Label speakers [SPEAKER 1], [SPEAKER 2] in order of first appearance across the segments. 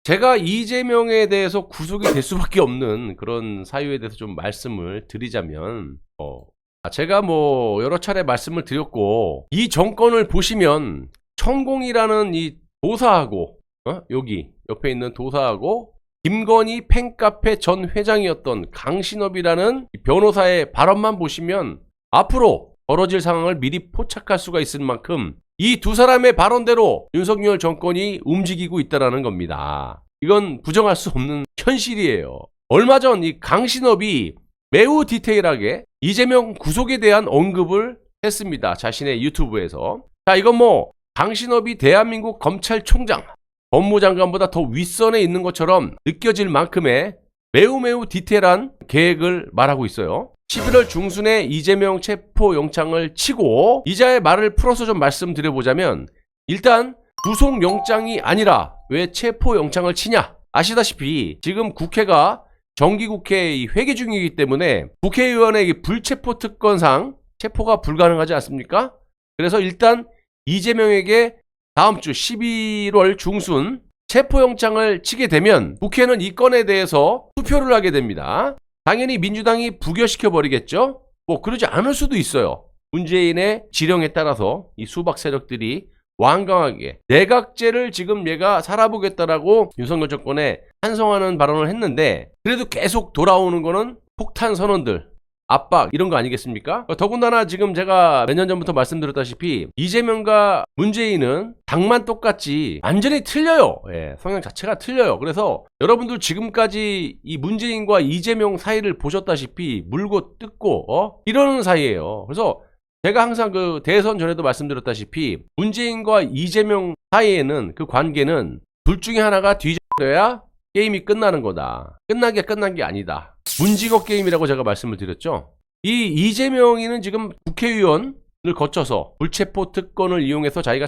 [SPEAKER 1] 제가 이재명에 대해서 구속이 될 수밖에 없는 그런 사유에 대해서 좀 말씀을 드리자면, 제가 뭐 여러 차례 말씀을 드렸고, 이 정권을 보시면 천공이라는 이 도사하고, 여기 옆에 있는 도사하고 김건희 팬카페 전 회장이었던 강신업이라는 변호사의 발언만 보시면 앞으로 벌어질 상황을 미리 포착할 수가 있을 만큼 이 두 사람의 발언대로 윤석열 정권이 움직이고 있다는 겁니다. 이건 부정할 수 없는 현실이에요. 얼마 전 이 강신업이 매우 디테일하게 이재명 구속에 대한 언급을 했습니다. 자신의 유튜브에서. 자, 이건 뭐 강신업이 대한민국 검찰총장, 법무장관보다 더 윗선에 있는 것처럼 느껴질 만큼의 매우 디테일한 계획을 말하고 있어요. 11월 중순에 이재명 체포영장을 치고 이자의 말을 풀어서 좀 말씀드려보자면, 일단 구속영장이 아니라 왜 체포영장을 치냐? 아시다시피 지금 국회가 정기국회 회기 중이기 때문에 국회의원의 불체포 특권상 체포가 불가능하지 않습니까? 그래서 일단 이재명에게 다음 주 11월 중순 체포영장을 치게 되면 국회는 이 건에 대해서 투표를 하게 됩니다. 당연히 민주당이 부결시켜버리겠죠? 뭐 그러지 않을 수도 있어요. 문재인의 지령에 따라서 이 수박 세력들이 완강하게 내각제를 지금 얘가 살아보겠다라고 윤석열 정권에 찬성하는 발언을 했는데, 그래도 계속 돌아오는 거는 폭탄 선언들, 압박, 이런 거 아니겠습니까? 더군다나 지금 제가 몇 년 전부터 말씀드렸다시피 이재명과 문재인은 당만 똑같지 완전히 틀려요. 성향 자체가 틀려요. 그래서 여러분들 지금까지 이 문재인과 이재명 사이를 보셨다시피 물고 뜯고 이러는 사이예요. 그래서 제가 항상 그 대선 전에도 말씀드렸다시피 문재인과 이재명 사이에는 그 관계는 둘 중에 하나가 뒤져야 게임이 끝나는 거다. 끝난 게 아니다. 문지거 게임이라고 제가 말씀을 드렸죠. 이 이재명이는 지금 국회의원을 거쳐서 불체포 특권을 이용해서 자기가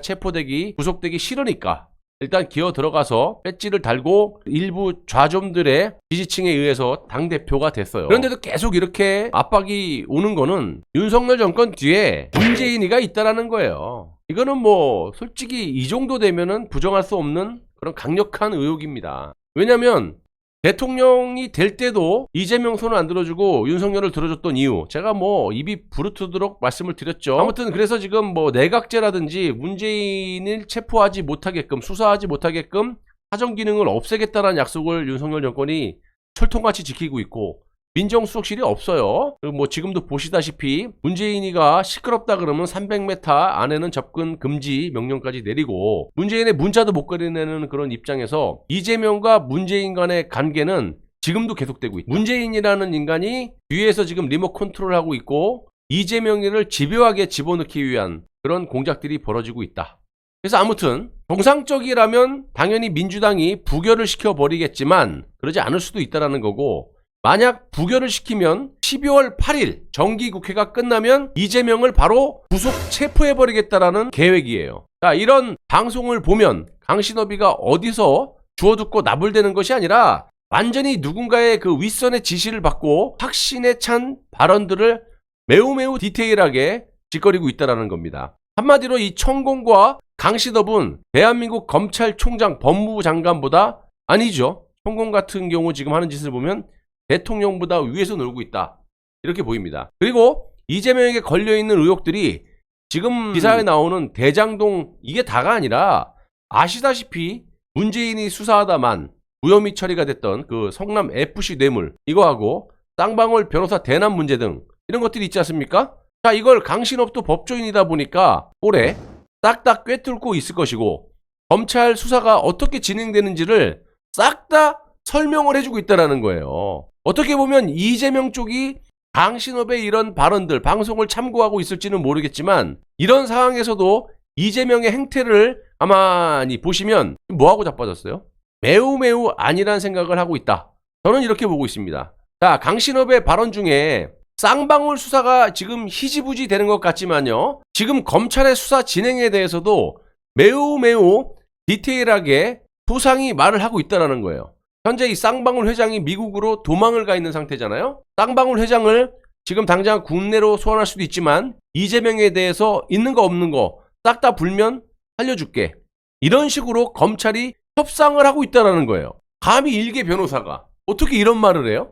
[SPEAKER 1] 구속되기 싫으니까 일단 기어 들어가서 배지를 달고 일부 좌좀들의 지지층에 의해서 당대표가 됐어요. 그런데도 계속 이렇게 압박이 오는 거는 윤석열 정권 뒤에 문재인이가 있다라는 거예요. 이거는 뭐 솔직히 이 정도 되면은 부정할 수 없는 그런 강력한 의혹입니다. 왜냐면 대통령이 될 때도 이재명 손을 안 들어주고 윤석열을 들어줬던 이유, 제가 뭐 입이 부르트도록 말씀을 드렸죠. 아무튼 그래서 지금 뭐 내각제라든지 문재인을 체포하지 못하게끔, 수사하지 못하게끔 사정기능을 없애겠다는 약속을 윤석열 정권이 철통같이 지키고 있고, 민정수석실이 없어요. 그리고 뭐 지금도 보시다시피 문재인이가 시끄럽다 그러면 300m 안에는 접근 금지 명령까지 내리고, 문재인의 문자도 못 꺼내는 그런 입장에서 이재명과 문재인 간의 관계는 지금도 계속되고 있다. 문재인이라는 인간이 뒤에서 지금 리모트 컨트롤하고 있고 이재명을 집요하게 집어넣기 위한 그런 공작들이 벌어지고 있다. 그래서 아무튼 정상적이라면 당연히 민주당이 부결을 시켜버리겠지만 그러지 않을 수도 있다는 거고, 만약 부결을 시키면 12월 8일 정기국회가 끝나면 이재명을 바로 구속 체포해버리겠다라는 계획이에요. 자, 이런 방송을 보면 강신업이가 어디서 주워듣고 나불대는 것이 아니라 완전히 누군가의 그 윗선의 지시를 받고 확신에 찬 발언들을 매우 디테일하게 짓거리고 있다는 겁니다. 한마디로 이 천공과 강신업은 대한민국 검찰총장, 법무부 장관보다, 아니죠, 천공 같은 경우 지금 하는 짓을 보면 대통령보다 위에서 놀고 있다, 이렇게 보입니다. 그리고 이재명에게 걸려있는 의혹들이 지금 기사에 나오는 대장동, 이게 다가 아니라 아시다시피 문재인이 수사하다만 무혐의 처리가 됐던 그 성남 FC 뇌물, 이거하고 쌍방울 변호사 대남 문제 등 이런 것들이 있지 않습니까? 자, 이걸 강신업도 법조인이다 보니까 올해 싹 다 꿰뚫고 있을 것이고, 검찰 수사가 어떻게 진행되는지를 싹 다 설명을 해주고 있다는 거예요. 어떻게 보면 이재명 쪽이 강신업의 이런 발언들, 방송을 참고하고 있을지는 모르겠지만, 이런 상황에서도 이재명의 행태를 가만히 보시면 뭐하고 자빠졌어요? 매우 아니란 생각을 하고 있다. 저는 이렇게 보고 있습니다. 자, 강신업의 발언 중에 쌍방울 수사가 지금 희지부지 되는 것 같지만요, 지금 검찰의 수사 진행에 대해서도 매우 디테일하게 소상히 말을 하고 있다는 거예요. 현재 이 쌍방울 회장이 미국으로 도망을 가 있는 상태잖아요. 쌍방울 회장을 지금 당장 국내로 소환할 수도 있지만 이재명에 대해서 있는 거 없는 거 싹 다 불면 살려줄게, 이런 식으로 검찰이 협상을 하고 있다는 거예요. 감히 일개 변호사가 어떻게 이런 말을 해요?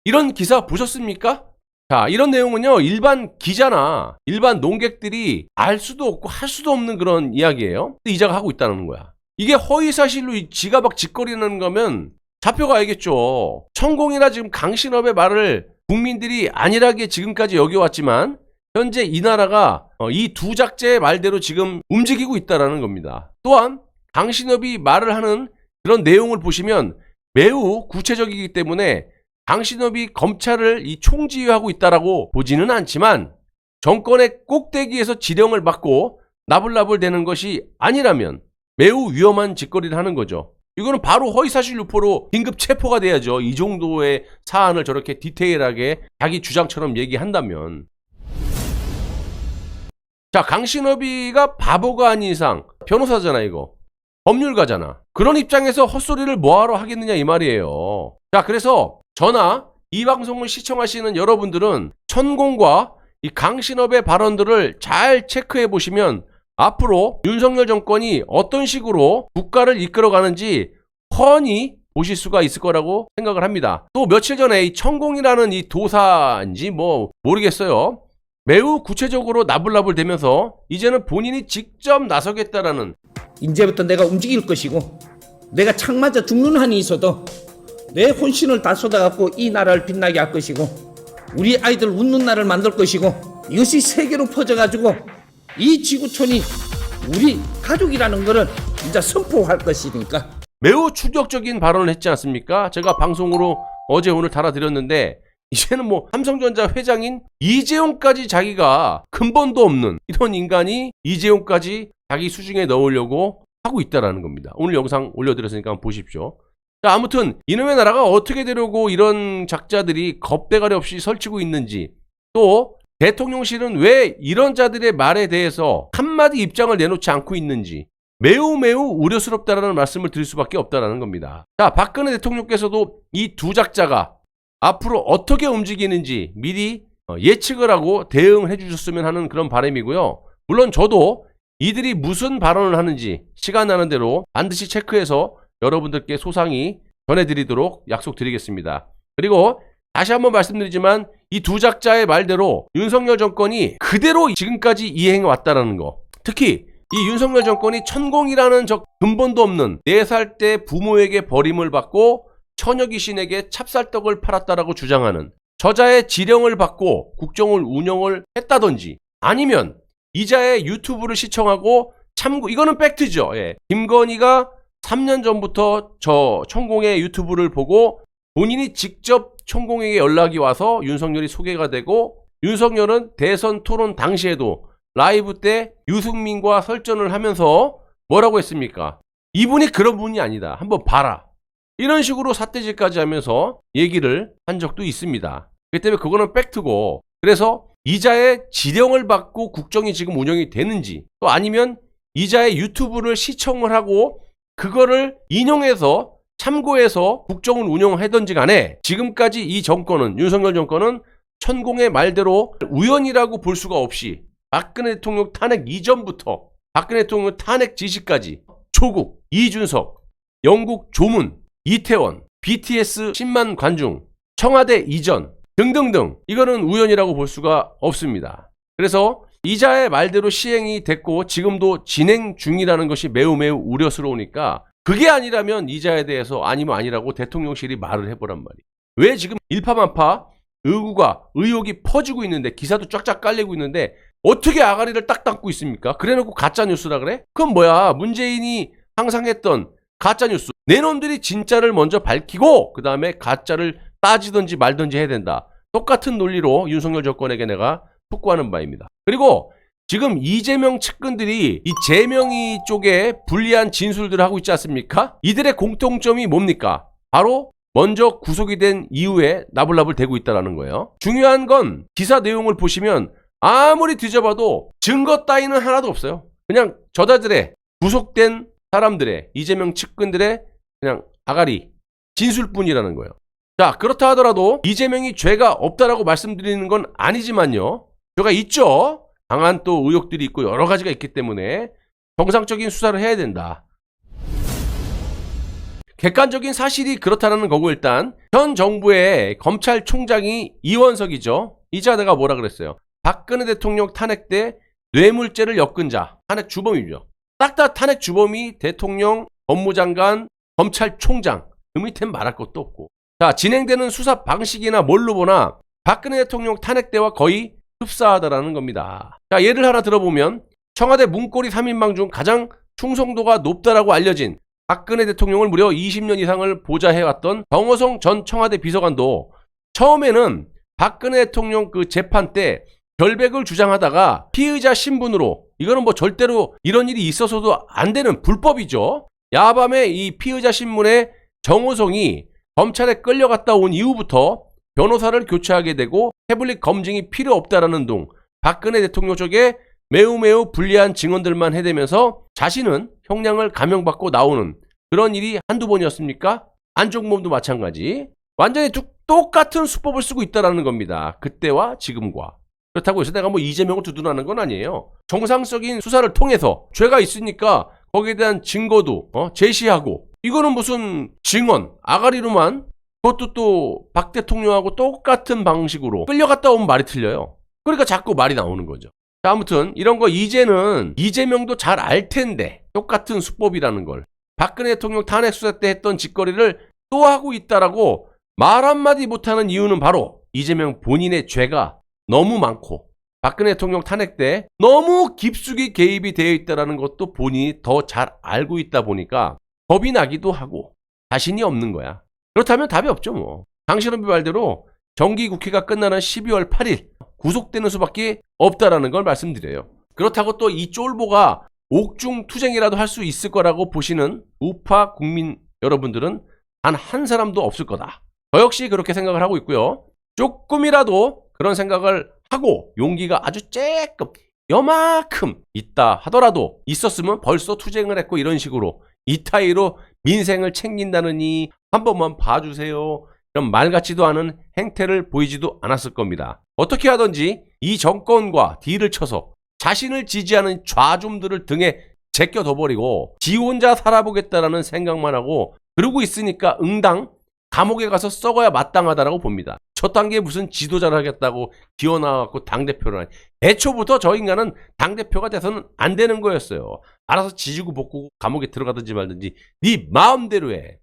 [SPEAKER 1] 이런 기사 보셨습니까? 자, 이런 내용은요, 일반 기자나 일반 논객들이 알 수도 없고 할 수도 없는 그런 이야기예요. 근데 이자가 하고 있다는 거야. 이게 허위사실로 지가 막 짓거리는 거면 잡혀가야겠죠. 천공이나 지금 강신업의 말을 국민들이 안일하게 지금까지 여겨왔지만 현재 이 나라가 이 두 작자의 말대로 지금 움직이고 있다는 겁니다. 또한 강신업이 말을 하는 그런 내용을 보시면 매우 구체적이기 때문에 강신업이 검찰을 이 총지휘하고 있다라고 보지는 않지만 정권의 꼭대기에서 지령을 받고 나불나불대는 것이 아니라면 매우 위험한 짓거리를 하는 거죠. 이거는 바로 허위사실 유포로 긴급 체포가 돼야죠. 이 정도의 사안을 저렇게 디테일하게 자기 주장처럼 얘기한다면. 자, 강신업이가 바보가 아닌 이상 변호사잖아 이거. 법률가잖아. 그런 입장에서 헛소리를 뭐하러 하겠느냐 이 말이에요. 자, 그래서 저나 이 방송을 시청하시는 여러분들은 천공과 이 강신업의 발언들을 잘 체크해 보시면 앞으로 윤석열 정권이 어떤 식으로 국가를 이끌어가는지 훤히 보실 수가 있을 거라고 생각을 합니다. 또 며칠 전에 이 천공이라는 이 도사인지 뭐 모르겠어요. 매우 구체적으로 나불나불 대면서 이제는 본인이 직접 나서겠다라는,
[SPEAKER 2] 이제부터 내가 움직일 것이고 내가 창 맞아 죽는 한이 있어도 내 혼신을 다 쏟아갖고 이 나라를 빛나게 할 것이고 우리 아이들 웃는 날을 만들 것이고 이것이 세계로 퍼져가지고 이 지구촌이 우리 가족이라는 것을 이제 선포할 것이니까.
[SPEAKER 1] 매우 충격적인 발언을 했지 않습니까? 제가 방송으로 어제 오늘 달아드렸는데 이제는 뭐 삼성전자 회장인 이재용까지 자기가 근본도 없는 이런 인간이 이재용까지 자기 수중에 넣으려고 하고 있다는 겁니다. 오늘 영상 올려드렸으니까 한번 보십시오. 자, 아무튼 이놈의 나라가 어떻게 되려고 이런 작자들이 겁대가리 없이 설치고 있는지, 또 대통령실은 왜 이런 자들의 말에 대해서 한마디 입장을 내놓지 않고 있는지 매우 우려스럽다라는 말씀을 드릴 수밖에 없다는 겁니다. 자, 박근혜 대통령께서도 이 두 작자가 앞으로 어떻게 움직이는지 미리 예측을 하고 대응을 해주셨으면 하는 그런 바람이고요. 물론 저도 이들이 무슨 발언을 하는지 시간 나는 대로 반드시 체크해서 여러분들께 소상히 전해드리도록 약속드리겠습니다. 그리고 다시 한번 말씀드리지만 이 두 작자의 말대로 윤석열 정권이 그대로 지금까지 이행해 왔다는 거, 특히 이 윤석열 정권이 천공이라는 저 근본도 없는 4살 때 부모에게 버림을 받고 처녀 귀신에게 찹쌀떡을 팔았다라고 주장하는 저자의 지령을 받고 국정을 운영을 했다든지, 아니면 이자의 유튜브를 시청하고 참고, 이거는 팩트죠. 예. 김건희가 3년 전부터 저 천공의 유튜브를 보고 본인이 직접 천공에게 연락이 와서 윤석열이 소개가 되고, 윤석열은 대선 토론 당시에도 라이브 때 유승민과 설전을 하면서 뭐라고 했습니까? 이분이 그런 분이 아니다. 한번 봐라. 이런 식으로 삿대질까지 하면서 얘기를 한 적도 있습니다. 그렇기 때문에 그거는 팩트고, 그래서 이자의 지령을 받고 국정이 지금 운영이 되는지, 또 아니면 이자의 유튜브를 시청을 하고 그거를 인용해서 참고해서 국정을 운영하던지 간에 지금까지 이 정권은, 윤석열 정권은 천공의 말대로 우연이라고 볼 수가 없이 박근혜 대통령 탄핵 이전부터 박근혜 대통령 탄핵 지시까지 조국, 이준석, 영국 조문, 이태원, BTS 10만 관중, 청와대 이전 등등등, 이거는 우연이라고 볼 수가 없습니다. 그래서 이자의 말대로 시행이 됐고 지금도 진행 중이라는 것이 매우 우려스러우니까, 그게 아니라면 이자에 대해서 아니면 아니라고 대통령실이 말을 해보란 말이에요. 왜 지금 일파만파 의구가, 의혹이 퍼지고 있는데, 기사도 쫙쫙 깔리고 있는데 어떻게 아가리를 딱 담고 있습니까? 그래놓고 가짜뉴스라 그래? 그건 뭐야, 문재인이 항상 했던 가짜뉴스. 내 놈들이 진짜를 먼저 밝히고 그 다음에 가짜를 따지든지 말든지 해야 된다. 똑같은 논리로 윤석열 정권에게 내가 촉구하는 바입니다. 그리고 지금 이재명 측근들이 이 재명이 쪽에 불리한 진술들을 하고 있지 않습니까? 이들의 공통점이 뭡니까? 바로 먼저 구속이 된 이후에 나불나불 대고 있다는 거예요. 중요한 건 기사 내용을 보시면 아무리 뒤져봐도 증거 따위는 하나도 없어요. 그냥 저자들의, 구속된 사람들의, 이재명 측근들의 그냥 아가리 진술뿐이라는 거예요. 자, 그렇다 하더라도 이재명이 죄가 없다라고 말씀드리는 건 아니지만요, 죄가 있죠. 강한 또 의혹들이 있고 여러 가지가 있기 때문에 정상적인 수사를 해야 된다. 객관적인 사실이 그렇다는 거고 일단 현 정부의 검찰총장이 이원석이죠. 이 자가 뭐라 그랬어요? 박근혜 대통령 탄핵 때 뇌물죄를 엮은 자, 탄핵 주범이죠. 딱 다 탄핵 주범이 대통령, 법무장관, 검찰총장. 그 밑엔 말할 것도 없고. 자, 진행되는 수사 방식이나 뭘로 보나 박근혜 대통령 탄핵 때와 거의 흡사하다라는 겁니다. 자, 예를 하나 들어보면 청와대 문고리 3인방 중 가장 충성도가 높다라고 알려진 박근혜 대통령을 무려 20년 이상을 보좌해왔던 정호성 전 청와대 비서관도 처음에는 박근혜 대통령 그 재판 때 결백을 주장하다가 피의자 신분으로, 이거는 뭐 절대로 이런 일이 있어서도 안 되는 불법이죠. 야밤에 이 피의자 신문에 정호성이 검찰에 끌려갔다 온 이후부터 변호사를 교체하게 되고 태블릿 검증이 필요 없다라는 등 박근혜 대통령 쪽에 매우 불리한 증언들만 해대면서 자신은 형량을 감형받고 나오는 그런 일이 한두 번이었습니까? 안종범도 마찬가지. 완전히 똑같은 수법을 쓰고 있다는 겁니다. 그때와 지금과. 그렇다고 해서 내가 뭐 이재명을 두둔하는 건 아니에요. 정상적인 수사를 통해서 죄가 있으니까 거기에 대한 증거도 제시하고, 이거는 무슨 증언, 아가리로만, 그것도 또 박 대통령하고 똑같은 방식으로 끌려갔다 오면 말이 틀려요. 그러니까 자꾸 말이 나오는 거죠. 자, 아무튼 이런 거 이제는 이재명도 잘 알 텐데 똑같은 수법이라는 걸, 박근혜 대통령 탄핵 수사 때 했던 짓거리를 또 하고 있다라고 말 한마디 못하는 이유는 바로 이재명 본인의 죄가 너무 많고 박근혜 대통령 탄핵 때 너무 깊숙이 개입이 되어 있다는 것도 본인이 더 잘 알고 있다 보니까 겁이 나기도 하고 자신이 없는 거야. 그렇다면 답이 없죠 뭐. 당신은 말대로 정기국회가 끝나는 12월 8일 구속되는 수밖에 없다라는 걸 말씀드려요. 그렇다고 또 이 쫄보가 옥중투쟁이라도 할 수 있을 거라고 보시는 우파 국민 여러분들은 단 한 사람도 없을 거다. 저 역시 그렇게 생각을 하고 있고요. 조금이라도 그런 생각을 하고 용기가 아주 쬐끔 요만큼 있다 하더라도 있었으면 벌써 투쟁을 했고 이런 식으로 이타이로 민생을 챙긴다느니 한 번만 봐주세요. 이런 말 같지도 않은 행태를 보이지도 않았을 겁니다. 어떻게 하든지 이 정권과 딜을 쳐서 자신을 지지하는 좌좀들을 등에 제껴둬버리고 지 혼자 살아보겠다라는 생각만 하고 그러고 있으니까 응당 감옥에 가서 썩어야 마땅하다라고 봅니다. 저딴 게 무슨 지도자를 하겠다고 기어나와갖고 당대표를 하니. 애초부터 저 인간은 당대표가 돼서는 안 되는 거였어요. 알아서 지지고 볶고 감옥에 들어가든지 말든지 네 마음대로 해.